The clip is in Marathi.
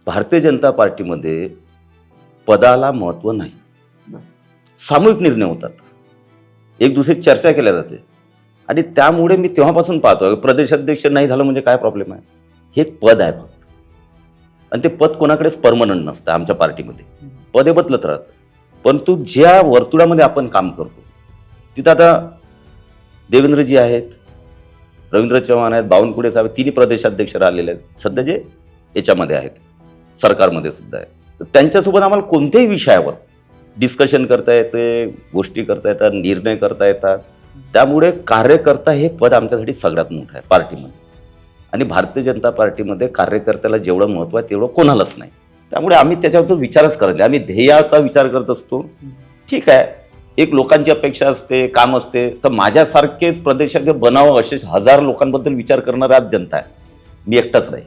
भारतीय जनता पार्टीमध्ये पदाला महत्व नाही. सामूहिक निर्णय होतात, एक दुसरी चर्चा केल्या जाते आणि त्यामुळे मी तेव्हापासून पाहतो प्रदेशाध्यक्ष नाही झालं म्हणजे काय प्रॉब्लेम आहे. हे एक पद आहे फक्त, आणि ते पद कोणाकडेच परमनंट नसतं. आमच्या पार्टीमध्ये पदे बदलत राहतात, परंतु ज्या वर्तुळामध्ये आपण काम करतो तिथं आता देवेंद्रजी आहेत, रवींद्र चव्हाण आहेत, बावनकुळे साहेब, तिन्ही प्रदेशाध्यक्ष राहिलेले आहेत सध्या, जे याच्यामध्ये आहेत सरकारमध्ये सुद्धा आहेत. तर त्यांच्यासोबत आम्हाला कोणत्याही विषयावर डिस्कशन करता येते, गोष्टी करता येतात, निर्णय करता येतात. त्यामुळे कार्यकर्ता हे पद आमच्यासाठी सगळ्यात मोठं आहे पार्टीमध्ये, आणि भारतीय जनता पार्टीमध्ये कार्यकर्त्याला जेवढं महत्व आहे तेवढं कोणालाच नाही. त्यामुळे आम्ही त्याच्यावर विचारच करत नाही. आम्ही ध्येयाचा विचार करत असतो. ठीक आहे, एक लोकांची अपेक्षा असते, काम असते, तर माझ्यासारखेच प्रदेशात बनावं असे 1000 लोकांबद्दल विचार करणारा आज जनता आहे. मी एकटाच नाही.